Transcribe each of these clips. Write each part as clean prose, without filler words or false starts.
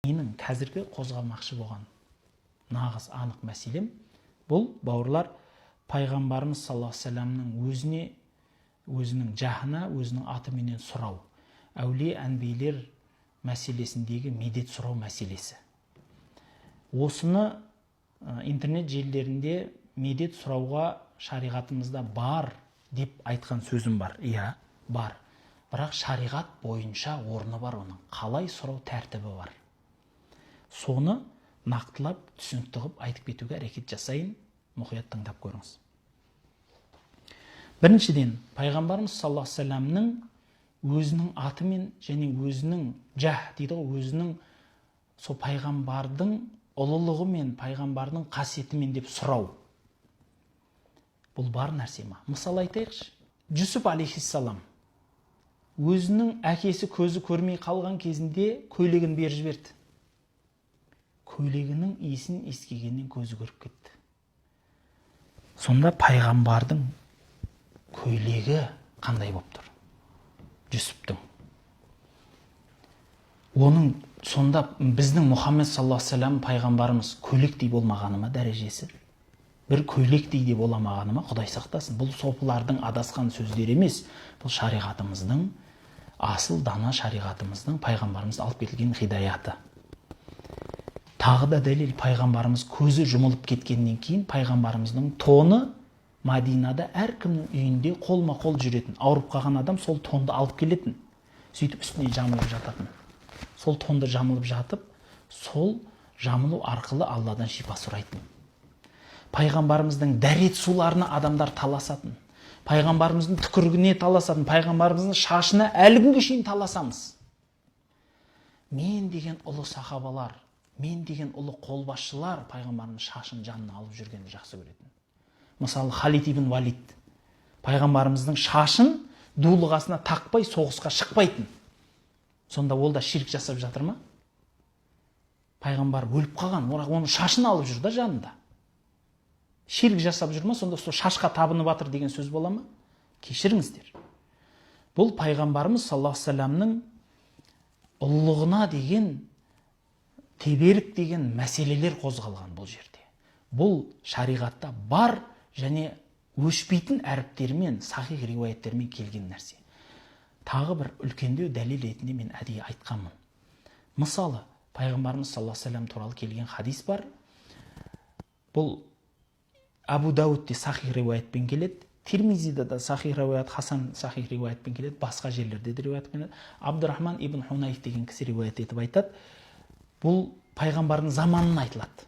Менің қазіргі қозғалмақшы болған нағыз анық мәселем бұл, бауырлар, пайғамбарымыз саллаллаху алейхи вассаламның өзінің жахына, өзінің атыменен сұрау, әулие әнбиелер мәселесіндегі медет сұрау мәселесі. Осыны интернет желілерінде медет сұрауға шариғатымызда бар деп айтқан сөзім бар. Иә, бар. Бірақ шариғат бойынша орны бар оның. Қалай сұрау тәртібі бар. Соны нақтылап, түсінікті қылып айтып кетуге әрекет жасайын, мұқият тыңдап көріңіз. Біріншіден, пайғамбарымыз саллаллаху алейхи вассаламның өзінің атымен және өзінің дейді ғой, өзінің сол пайғамбардың ұлылығы мен пайғамбардың қасиетімен деп сұрау. Бұл бар нәрсе ма? Мысал айтайықшы. Жүсіп алейхиссалам өзінің әкесі көзі көрмей қалған кезінде көйлегін беріп жіберді. Көйлегінің иісін естігеннен көзі көріп кетті. Сонда пайғамбардың көйлегі қандай болып тұр? Жүсіптің. Оның сонда біздің Мұхаммед саллаллаху алейхи вассалам пайғамбарымыз көйлектей болмағаны ма дәрежесі? Бір көйлектей де боламағаны ма? Құдай сақтасын. Бұл сопылардың адасқан сөздері емес. Бұл шариғатымыздың, асыл дана шариғатымыздың пайғамбарымыз алып келген хидаяты. Тағы да дәлел, пайғамбарымыз көзі жұмылып кеткеннен кейін пайғамбарымыздың тоны Мадинада әркімнің үйінде қолма-қол жүретін. Ауырып қалған адам сол тонды алып келетін. Сөйтіп үстіне жамылып жататын. Сол тонды жамылып жатып, сол жамылу арқылы Алладан шипа сұрайтын. Пайғамбарымыздың дәрет суларына адамдар таласатын. Пайғамбарымыздың түкірігіне таласатын. Пайғамбарымыздың шашына әлі күнге шейін таласамыз. Мен деген ұлы сахабалар, мен деген ұлы қолбасшылар пайғамбарымыз шашын жанына алып жүргенді жақсы көретін. Мысалы, Халид ибн Валид пайғамбарымыздың шашын дулығасына тақпай соғысқа шықпайтын. Сонда ол да ширк жасап жатыр ма? Пайғамбар өліп қалған, оның шашын алып жүр да жанында. Ширк жасап жүр ма? Сонда сол шашқа табынып жатыр деген сөз бола ма? Кешіріңіздер. Бұл пайғамбарымыз саллаллаху алейхи вассаламның ұлылығына деген, теберік деген мәселелер қозғалған бұл жерде. Бұл шариғатта бар және өшпейтін әріптермен, сахих риуаяттермен келген нәрсе. Тағы бір үлкендеу дәлел ретінде мен әдейі айтқанмын. Мысалы, пайғамбарымыз саллаллаху алейхи вассалам туралы келген хадис бар. Бұл Абу Даудте сахих риуаятпен келеді, Тирмизиде де сахих риуаят, Хасан сахих риуаятпен келеді, басқа жерлерде де риуаятпен келеді. Абдурахман ибн Хунайф деген кісі риуаят етіп айтады. Бұл пайғамбардың заманын айтылады.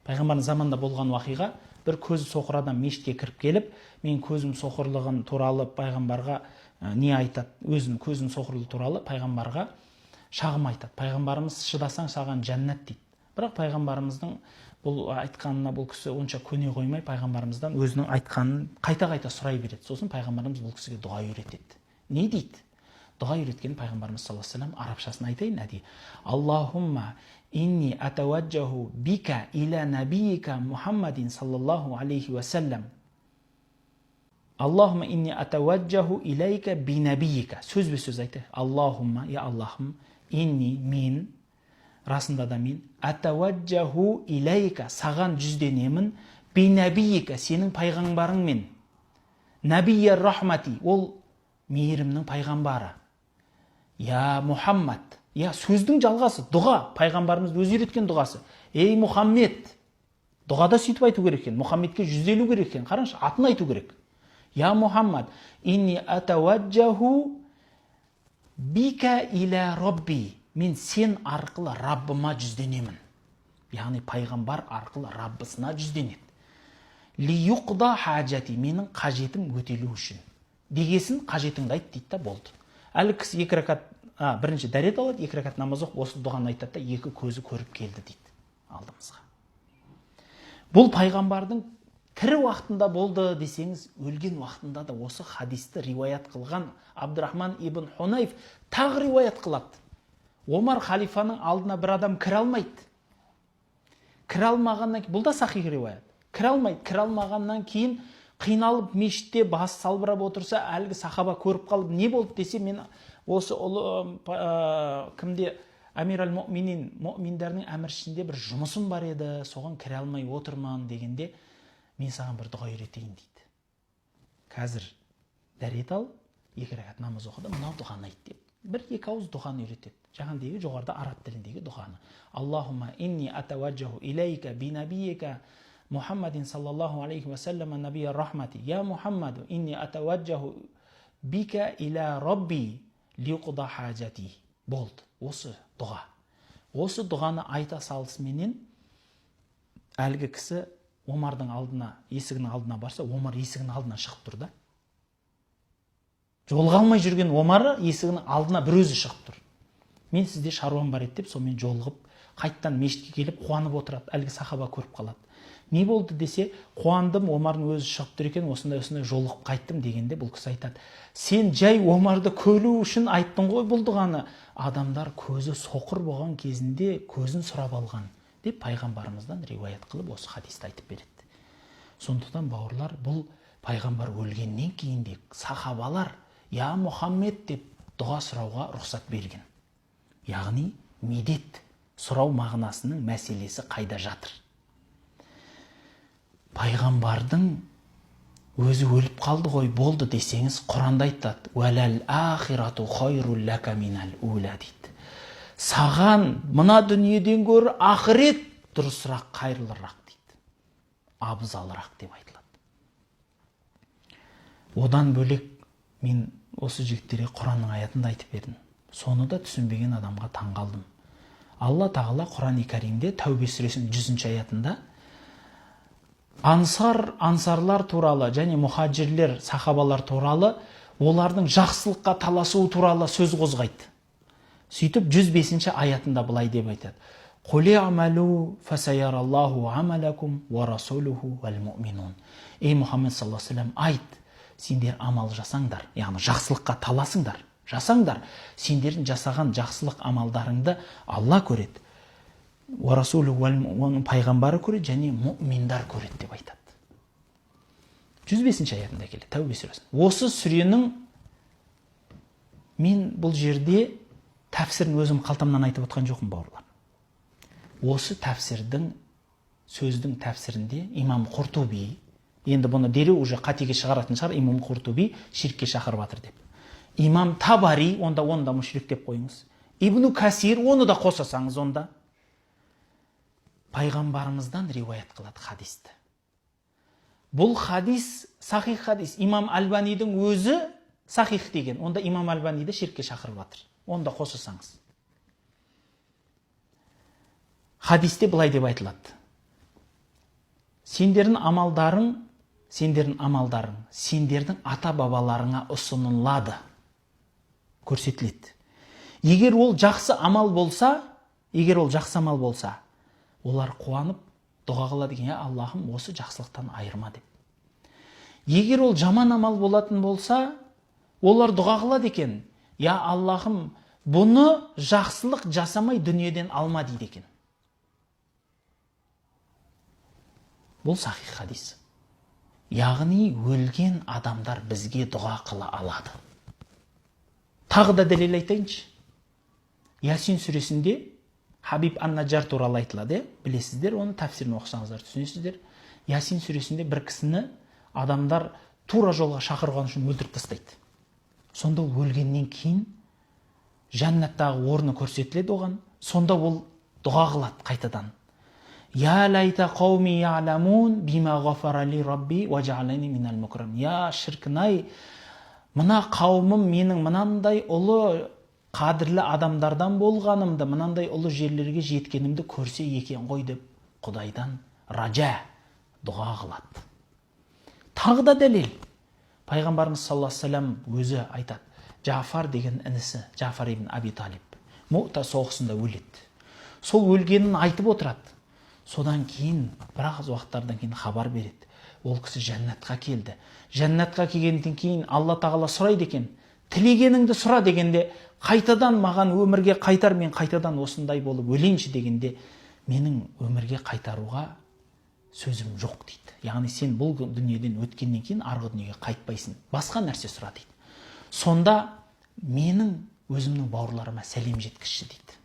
Пайғамбардың заманында болған уақиға, бір көзі соқыр адам мешітке кіріп келіп, мен көзім соқырлығын туралы пайғамбарға не айтады? Өзінің көзінің соқырлығы туралы пайғамбарға шағым айтады. Пайғамбарымыз шыдасаң саған жәннат дейді. Бірақ пайғамбарымыздың бұл айтқанына бұл кісі онша көне қоймай, пайғамбарымыздан өзінің айтқанын қайта-қайта сұрай береді. Сосын пайғамбарымыз бұл кісіге дұға үйретеді. Не дейді? Дұға үйреткен пайғамбарымыз саллаллаху алейхи вассалам арабшасын айтайын әдейі. Аллахумма инни атаваджаху бика иля набийика Мухаммадин саллаллаху алейхи вассалам. Аллахумма инни атаваджаху илайка би набийика. Сөзбе сөз айтайық. Аллахумма, я Аллахым, инни, мен, расында да мен, атаваджаху илайка, саған жүзденемін, би набийика, сенің пайғамбарыңмен. Набийя рахмати, ол мейірімнің пайғамбары. Я Мухаммад, я сөздің жалғасы, дұға, пайғамбарымыз өзі үйреткен дұғасы. Ей Мұхаммед, дұғада сөйтіп айту керек екен, Мұхаммедке жүзделу керек екен, қараңшы, атын айту керек. Я Мухаммад, инни атаваджаху бика иля Робби, мен сен арқылы Раббыма жүзденемін. Яғни пайғамбар арқылы Раббысына жүзденеді. Ли юқда хаджати, менің қажетім өтелу үшін. Дегесін қажетіңді айт дейді да болды. Әлі кісі екі ракат, бірінші дәрет алады, екі ракат намаз оқып, осы дұғаны айтады да, екі көзі көріп келді дейді алдымызға. Бұл пайғамбардың тірі уақытында болды десеңіз, өлген уақытында да осы хадисті риуаят қылған Абдурахман ибн Хунайф тағы риуаят қылады. Омар халифаның алдына бір адам кіре алмайды. Кіре алмағаннан кейін, бұл да сахих риуаят. Кіре алмайды, кіре алмағаннан кейін қиналып мешітте басы салбырап отырса, әлгі сахаба көріп қалып, не болды десе, мен осы ұлы кімде Амир аль-Муъминин, мұъминдердің әміршісінде бір жұмысым бар еді, соған кіре алмай отырман дегенде, мен саған бір дұға үйретейін дейді. Қазір дәрет ал, 2 рәкат намаз оқы да мынау дұғаны айт деп. 1-2 ауыз дұғаны үйретеді. Жаңағыдегі жоғарыда араб тіліндегі дұғаны. Аллахумма инни атаваджаху илейка бинабиика Muhammedin sallallahu aleyhi ve sellem nabiyye rahmeti. Ya Muhammed inni atavajjahu bika ila rabbi liqda hajati. Болды. Осы дұға. Осы дұғаны айта салысыменен әлгі кісі Омардың алдына, есігінің алдына барса, Омар есігінің алдынан шығып тұр да. Жолға алмай жүрген Омары есігінің алдына бір өзі шығып тұр. Мен сізде шаруам бар еді деп, сонымен жолығып, қайттан мешітке келіп қуанып отырады. Әлгі сахаба көріп қалады. Не болды десе, қуандым, Омардың өзі шығып тұр екен, осындай жолығып қайттым дегенде бұл кісі айтады. Сен жай Омарды көру үшін айттың ғой бұл дұғаны. Адамдар көзі соқыр болған кезінде көзін сұрап алған деп пайғамбарымыздан риуаят қылып осы хадисті айтып береді. Сондықтан бауырлар, бұл пайғамбар өлгеннен кейін де сахабалар я Мұхаммед деп дұға сұрауға рұқсат берген. Яғни медет сұрау мағынасының мәселесі қайда жатыр? Пайғамбардың өзі өліп қалды ғой, болды десеңіз, Құранда айтады, «Уәләл ахирату хойрул ләка минал ула» дейді. Саған мына дүниеден гөрі ақырет дұрысырақ, қайырлырақ дейді. Абзалырақ деп айтылады. Одан бөлек мен осы жігіттерге Құранның аятында айтып бердім. Соны да түсінбеген адамға таң қалдым. Алла тағала Құран-ы Кәримде Тәубе сүресінің 100 аятында ансарлар туралы және мұхаджирлер, сахабалар туралы, олардың жақсылыққа таласуы туралы сөз қозғайды. Сөйтіп 105 аятында былай деп айтады. Құли амалу фасайараллаху амалакум ва расулуху вәл муъминун. Ей Мұхаммед саллаллаху алейхи ва саллям, айт, сендер амал жасаңдар, яғни жақсылыққа таласыңдар, жасаңдар. Сендердің жасаған жақсылық амалдарыңды Алла көреді. Ва расулуху оның пайғамбары көреді және муъминдар көреді деп айтады. 105 аятында келеді, Тәубе сүресінің. Осы сүренің мен бұл жерде тәпсірін өзім қалтамнан айтып отқан жоқпын, бауырлар. Осы тәпсірдің, сөздің тәпсірінде имам Құртуби, енді бұны дереу уже қатеге шығаратын шығар, имам Құртуби ширкке шақырып жатыр деп. Имам Табари, онда мүшрик деп қойыңыз. Ибн Касир, оны да қосасаңыз онда. Пайғамбарымыздан риуаят қылады хадисті. Бұл хадис, сахих хадис, имам Альбанидің өзі сахих деген. Онда имам Альбаниді ширкке шақырып жатыр. Онда қосасаңыз. Хадисте былай деп айтылады. Сендердің амалдарың, сендердің ата-бабаларыңа ұсынылады, көрсетіледі. Егер ол жақсы амал болса, олар қуанып дұға қылады екен, Аллахым осы жақсылықтан айырма деп. Егер ол жаман амал болатын болса, олар дұға қылады екен, я Аллахым бұны жақсылық жасамай дүниеден алма дейді екен. Бұл сахих хадис. Яғни өлген адамдар бізге дұға қыла алады. Тағы да дәлел айтайыншы. Ясин сүресінде Хабиб ан-Наджар туралы айтылады, білесіздер, оны тәпсірін оқысаңыздар түсінесіздер. Ясин сүресінде бір кісіні адамдар тура жолға шақырған үшін өлтіріп тастайды. Сонда өлгеннен кейін жәннаттағы орны көрсетіледі оған. Сонда ол дұға қылады қайтадан. Я лайта қауми я'ламун бима ғафарали рабби ва жa'алани минал мукрам. Я шіркінай, мына қауымым менің мынандай ұлы қадірлі адамдардан болғанымды, мынандай ұлы жерлерге жеткенімді көрсе екен ғой деп Құдайдан ража, дұға қылады. Тағы да дәлел. Пайғамбарымыз саллаллаху алейхи ва саллям өзі айтады. Джафар деген інісі, Джафар ибн Аби Талиб, Муъта соғысында өледі. Сол өлгенін айтып отырады. Содан кейін, біраз уақыттардан кейін хабар береді. Ол кісі жәннатқа келді. Жәннатқа келгеннен кейін Алла тағала сұрайды екен, тілегеніңді сұра дегенде, қайтадан маған өмірге қайтар, мен қайтадан осындай болып өлейінші дегенде, менің өмірге қайтаруға сөзім жоқ дейді. Яғни сен бұл дүниеден өткеннен кейін арғы дүниеге қайтпайсың, басқа нәрсе сұра дейді. Сонда менің өзімнің бауырларыма сәлем жеткізші дейді.